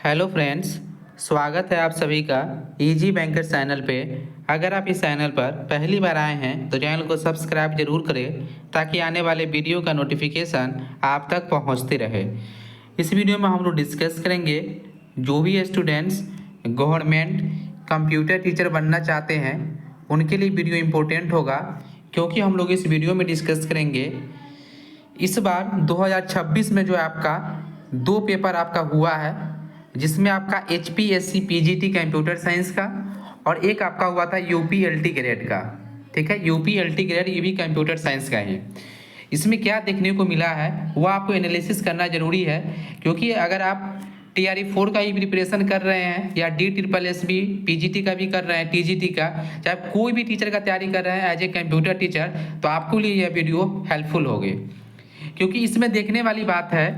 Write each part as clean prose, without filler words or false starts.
Hello friends, स्वागत है आप सभी का इजी बैंकर चैनल पे। अगर आप इस चैनल पर पहली बार आए हैं तो चैनल को सब्सक्राइब जरूर करें ताकि आने वाले वीडियो का नोटिफिकेशन आप तक पहुंचते रहे। इस वीडियो में हम लोग डिस्कस करेंगे जो भी स्टूडेंट्स गवर्नमेंट कंप्यूटर टीचर बनना चाहते हैं उनके लिए वीडियो इम्पोर्टेंट होगा, क्योंकि हम लोग इस वीडियो में डिस्कस करेंगे इस बार 2026 में जो आपका दो पेपर आपका हुआ है, जिसमें आपका HPSC PGT कंप्यूटर साइंस का और एक आपका हुआ था UPLT ग्रेड का। ठीक है, UPLT ग्रेड ये भी कंप्यूटर साइंस का ही। इसमें क्या देखने को मिला है वो आपको एनालिसिस करना जरूरी है, क्योंकि अगर आप TRE 4 का ही प्रिपरेशन कर रहे हैं या DSSS PGT का भी कर रहे हैं, TGT का, चाहे कोई भी टीचर का तैयारी कर रहे हैं एज ए कंप्यूटर टीचर, तो आपके लिए यह वीडियो हेल्पफुल होगी। क्योंकि इसमें देखने वाली बात है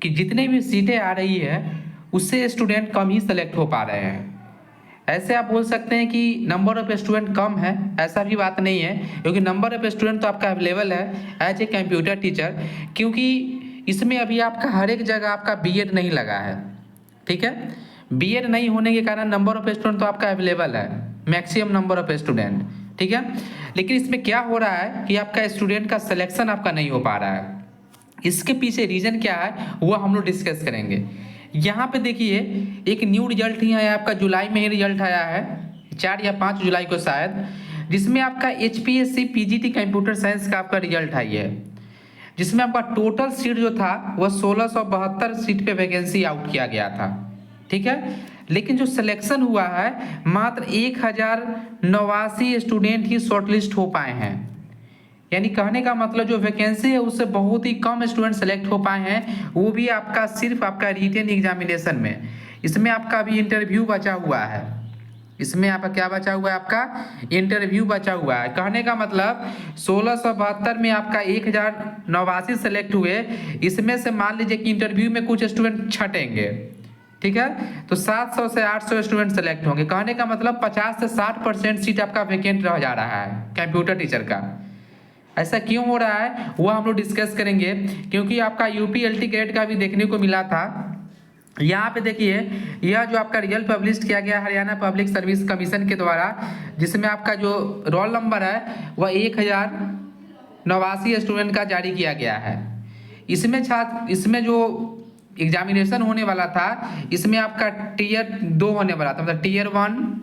कि जितने भी सीटें आ रही है उससे स्टूडेंट कम ही सेलेक्ट हो पा रहे हैं। ऐसे आप बोल सकते हैं कि नंबर ऑफ स्टूडेंट कम है, ऐसा भी बात नहीं है, क्योंकि नंबर ऑफ स्टूडेंट तो आपका अवेलेबल है एज ए कंप्यूटर टीचर, क्योंकि इसमें अभी आपका हर एक जगह आपका BEd नहीं लगा है। ठीक है, BEd नहीं होने के कारण नंबर ऑफ स्टूडेंट तो आपका अवेलेबल है, मैक्सिमम नंबर ऑफ स्टूडेंट। ठीक है, लेकिन इसमें क्या हो रहा है कि आपका स्टूडेंट का सिलेक्शन आपका नहीं हो पा रहा है। इसके पीछे रीजन क्या है वो हम लोग डिस्कस करेंगे। यहाँ पे देखिए एक न्यू रिजल्ट ही आया, आपका जुलाई में ही रिजल्ट आया है, 4 या 5 जुलाई को शायद, जिसमें आपका HPSC PGT कंप्यूटर साइंस का आपका रिजल्ट आई है, जिसमें आपका टोटल सीट जो था वह 1672 सीट पे वैकेंसी आउट किया गया था। ठीक है, लेकिन जो सिलेक्शन हुआ है मात्र 1089 स्टूडेंट ही शॉर्टलिस्ट हो पाए हैं। यानी कहने का मतलब जो वैकेंसी है उससे बहुत ही कम स्टूडेंट सेलेक्ट हो पाए हैं, वो भी आपका सिर्फ आपका रिटन एग्जामिनेशन में। इसमें आपका अभी इंटरव्यू बचा हुआ है, इसमें आपका क्या बचा हुआ है, आपका इंटरव्यू बचा हुआ है। कहने का मतलब 1672 में आपका 1089 सेलेक्ट हुए, इसमें से मान लीजिए कि इंटरव्यू में कुछ स्टूडेंट छटेंगे, ठीक है, तो 700 से 800 स्टूडेंट सेलेक्ट होंगे। कहने का मतलब 50 से 60% सीट आपका वैकेंट रह जा रहा है कंप्यूटर टीचर का। ऐसा क्यों हो रहा है वो हम लोग डिस्कस करेंगे, क्योंकि आपका UPLT ग्रेड का भी देखने को मिला था। यहाँ पे देखिए यह जो आपका रिजल्ट पब्लिश किया गया हरियाणा पब्लिक सर्विस कमीशन के द्वारा, जिसमें आपका जो रोल नंबर है वह 1089 स्टूडेंट का जारी किया गया है। इसमें जो एग्जामिनेशन होने वाला था, इसमें आपका Tier 2 होने वाला था, मतलब Tier 1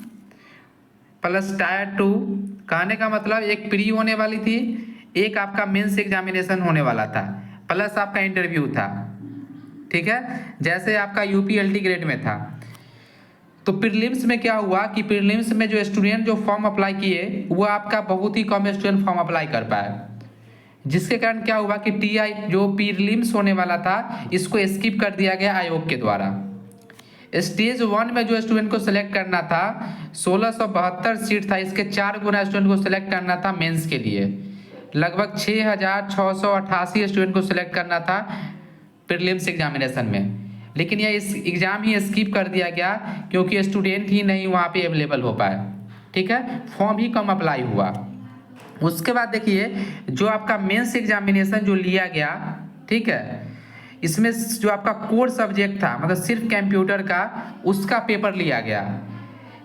प्लस Tier 2। कहने का मतलब एक प्री होने वाली थी, एक आपका मेंस एग्जामिनेशन होने वाला था, प्लस आपका इंटरव्यू था। ठीक है, जैसे आपका UPLT ग्रेड में था। तो प्रीलिम्स में क्या हुआ कि प्रीलिम्स में जो स्टूडेंट जो फॉर्म अप्लाई किए वो आपका बहुत ही कम स्टूडेंट फॉर्म अप्लाई कर पाए, जिसके कारण क्या हुआ कि TI जो प्रीलिम्स होने वाला था इसको स्किप कर दिया गया आयोग के द्वारा। स्टेज 1 में जो स्टूडेंट को सिलेक्ट करना था 1672 सीट था, इसके 4 गुना स्टूडेंट को सिलेक्ट करना था मेंस के लिए। लगभग 6688 स्टूडेंट को सिलेक्ट करना था प्रीलिम्स एग्जामिनेशन में, लेकिन यह इस एग्जाम ही स्किप कर दिया गया क्योंकि स्टूडेंट ही नहीं वहाँ पे अवेलेबल हो पाए। ठीक है, फॉर्म ही कम अप्लाई हुआ। उसके बाद देखिए जो आपका मेंस एग्जामिनेशन जो लिया गया, ठीक है, इसमें जो आपका कोर सब्जेक्ट था, मतलब सिर्फ कंप्यूटर का, उसका पेपर लिया गया।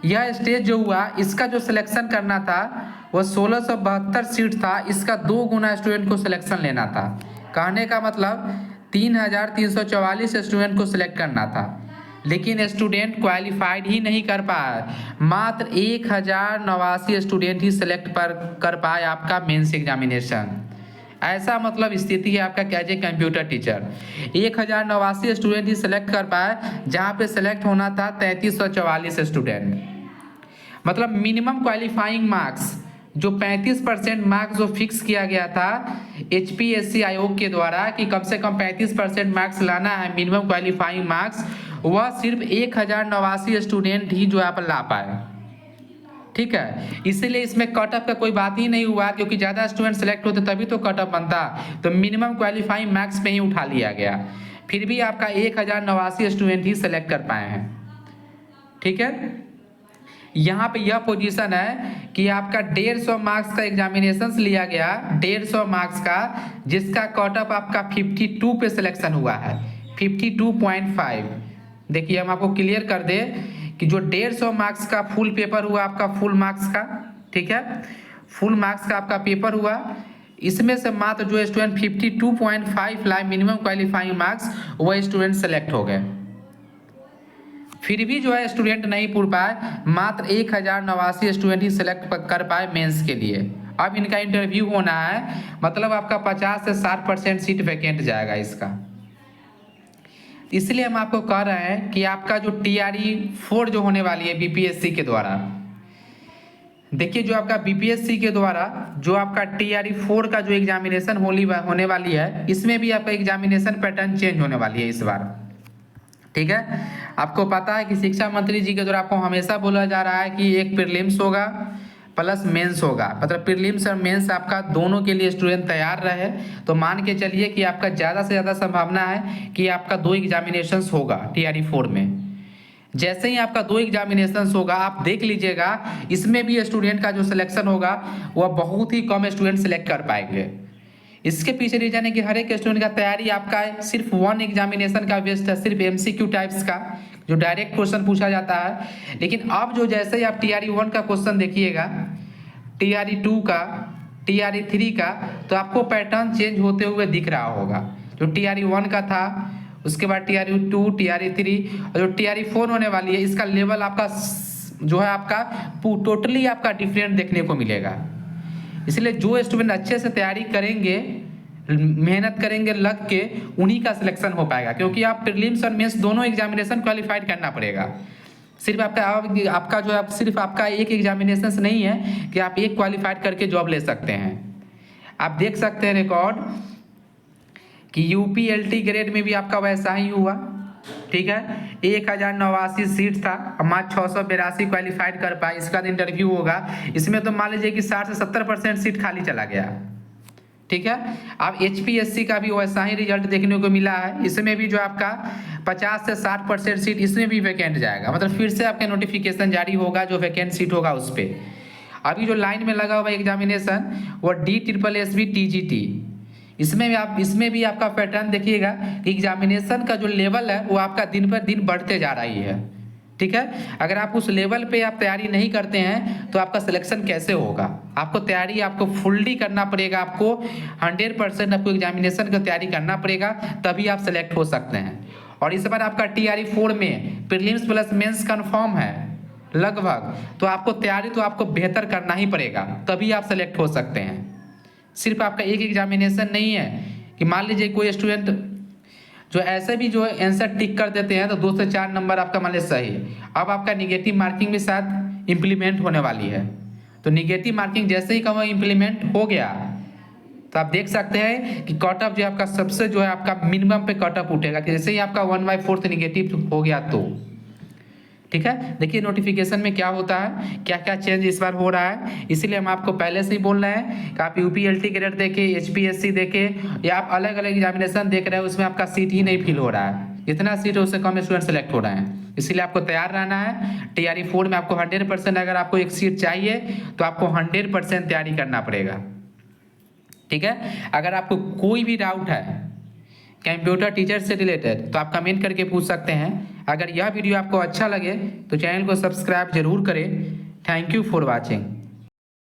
यह स्टेज जो हुआ इसका जो सिलेक्शन करना था वह 1672 सीट था, इसका 2 गुना स्टूडेंट को सिलेक्शन लेना था। कहने का मतलब 3344 स्टूडेंट को सिलेक्ट करना था, लेकिन स्टूडेंट क्वालिफाइड ही नहीं कर पाए, मात्र 1089 स्टूडेंट ही सिलेक्ट कर पाए आपका मेंस एग्जामिनेशन। ऐसा मतलब स्थिति है आपका as a computer teacher, 1089 student ही सिलेक्ट कर पाए, जहाँ पे सिलेक्ट होना था 3344 स्टूडेंट। मतलब मिनिमम क्वालिफाइंग मार्क्स जो 35% मार्क्स जो फिक्स किया गया था HPSC आयोग के द्वारा कि कम से कम 35% मार्क्स लाना है मिनिमम क्वालिफाइंग मार्क्स, वह सिर्फ 1089 स्टूडेंट ही जो आप ला पाए। ठीक है, इसीलिए इसमें कट ऑफ का कोई बात ही नहीं हुआ, क्योंकि ज़्यादा स्टूडेंट सेलेक्ट होते तभी तो कट ऑफ बनता, तो मिनिमम क्वालिफाइंग मार्क्स पे ही उठा लिया गया। फिर भी आपका 1089 स्टूडेंट ही सेलेक्ट कर पाए हैं। ठीक है, यहाँ पे यह पोजीशन है कि आपका 150 मार्क्स का एग्जामिनेशन लिया गया, 150 मार्क्स का, जिसका कट ऑफ आपका 52 पे सिलेक्शन हुआ है, 52.5। देखिए हम आपको क्लियर कर दे कि जो 150 मार्क्स का फुल पेपर हुआ आपका, फुल मार्क्स का, ठीक है, फुल मार्क्स का आपका पेपर हुआ, इसमें से मात्र जो स्टूडेंट 52.5 लाए मिनिमम क्वालिफाइंग मार्क्स, वह स्टूडेंट सेलेक्ट हो गए। फिर भी जो है स्टूडेंट नहीं पूछ पाए, मात्र 1089 स्टूडेंट ही सेलेक्ट कर पाए मेंस के लिए। अब इनका इंटरव्यू होना है, मतलब आपका 50 से 60% सीट वैकेंट जाएगा इसका। इसलिए हम आपको कह रहे हैं कि आपका जो TRE 4 जो होने वाली है BPSC के द्वारा, देखिए जो आपका BPSC के द्वारा जो आपका TRE 4 का जो एग्जामिनेशन होने वाली है, इसमें भी आपका एग्जामिनेशन पैटर्न चेंज होने वाली है इस बार, ठीक है। आपको पता है कि शिक्षा मंत्री जी के द्वारा आपको हमेशा बोला जा रहा है कि एक प्रीलिम्स होगा प्लस मेंस होगा, मतलब प्रीलिम्स और मेंस आपका दोनों के लिए स्टूडेंट तैयार रहे। तो मान के चलिए कि आपका ज़्यादा से ज़्यादा संभावना है कि आपका 2 एग्जामिनेशंस होगा TRE 4 में। जैसे ही आपका 2 एग्जामिनेशंस होगा, आप देख लीजिएगा इसमें भी स्टूडेंट का जो सिलेक्शन होगा वह बहुत ही कम स्टूडेंट सेलेक्ट कर पाएंगे। इसके पीछे रीजन है कि हर एक स्टूडेंट का तैयारी आपका सिर्फ 1 एग्जामिनेशन का बेस्ड है, सिर्फ MCQ टाइप्स का जो डायरेक्ट क्वेश्चन पूछा जाता है। लेकिन अब जो जैसे ही आप TRE 1 का क्वेश्चन देखिएगा, TRE 2 का, TRE 3 का, तो आपको पैटर्न चेंज होते हुए दिख रहा होगा। जो TRE 1 का था, उसके बाद TRE 2, TRE 3 और जो TRE 4 होने वाली है, इसका लेवल आपका जो है आपका टोटली आपका डिफरेंट देखने को मिलेगा। इसलिए जो स्टूडेंट अच्छे से तैयारी करेंगे, मेहनत करेंगे लग के, उन्हीं का सिलेक्शन हो पाएगा, क्योंकि आप प्रीलिम्स और मेंस दोनों एग्जामिनेशन क्वालिफाइड करना पड़ेगा। सिर्फ आपका जो है सिर्फ आपका एक एग्जामिनेशन नहीं है कि आप एक क्वालिफाइड करके जॉब ले सकते हैं। आप देख सकते हैं रिकॉर्ड कि UPLT ग्रेड में भी आपका वैसा ही हुआ, ठीक है। 1089 सीट था, मात्र 682 क्वालिफाइड कर पाए। इसका इंटरव्यू होगा, इसमें तो मान लीजिए कि 60 से 70% सीट खाली चला गया, ठीक है। अब HPSC का भी वैसा ही रिजल्ट देखने को मिला है, इसमें भी जो आपका 50 से 60% सीट इसमें भी वैकेंट जाएगा, मतलब फिर से आपका नोटिफिकेशन जारी होगा जो वैकेंट सीट होगा उस पर। अभी जो लाइन में लगा हुआ एग्जामिनेशन वो DSSB TGT, इसमें भी आपका पैटर्न देखिएगा कि एग्जामिनेशन का जो लेवल है वो आपका दिन पर दिन बढ़ते जा रही है, ठीक है। अगर आप उस लेवल पे आप तैयारी नहीं करते हैं तो आपका सिलेक्शन कैसे होगा। आपको तैयारी आपको फुल्ली करना पड़ेगा, आपको 100% आपको एग्जामिनेशन की तैयारी करना पड़ेगा, तभी आप सेलेक्ट हो सकते हैं। और इस बार आपका TRE 4 में प्रीलिम्स प्लस मेंस कन्फर्म है लगभग, तो आपको तैयारी तो आपको बेहतर करना ही पड़ेगा, तभी आप सेलेक्ट हो सकते हैं। सिर्फ आपका एक एग्जामिनेशन नहीं है कि मान लीजिए कोई स्टूडेंट जो ऐसे भी जो आंसर टिक कर देते हैं तो 2 से 4 नंबर आपका मान लीजिए सही। अब आपका निगेटिव मार्किंग भी साथ इम्प्लीमेंट होने वाली है, तो निगेटिव मार्किंग जैसे ही कम इम्प्लीमेंट हो गया तो आप देख सकते हैं कि कट ऑफ जो आपका सबसे जो है आपका मिनिमम पे कट ऑफ उठेगा, कि जैसे ही आपका 1/4 निगेटिव हो गया तो, ठीक है। देखिए नोटिफिकेशन में क्या होता है, क्या क्या चेंज इस बार हो रहा है। इसीलिए हम आपको पहले से ही बोल रहे हैं कि आप UPLT ग्रेड देखें, HPSC देखें, या आप अलग अलग एग्जामिनेशन देख रहे हैं, उसमें आपका सीट ही नहीं फिल हो रहा है। जितना सीट है उससे कम स्टूडेंट सेलेक्ट हो रहे हैं। इसीलिए आपको तैयार रहना है। TRE 4 में आपको 100%, अगर आपको एक सीट चाहिए तो आपको 100% तैयारी करना पड़ेगा, ठीक है। अगर आपको कोई भी डाउट है कंप्यूटर टीचर से रिलेटेड तो आप कमेंट करके पूछ सकते हैं। अगर यह वीडियो आपको अच्छा लगे तो चैनल को सब्सक्राइब जरूर करें। Thank you for watching.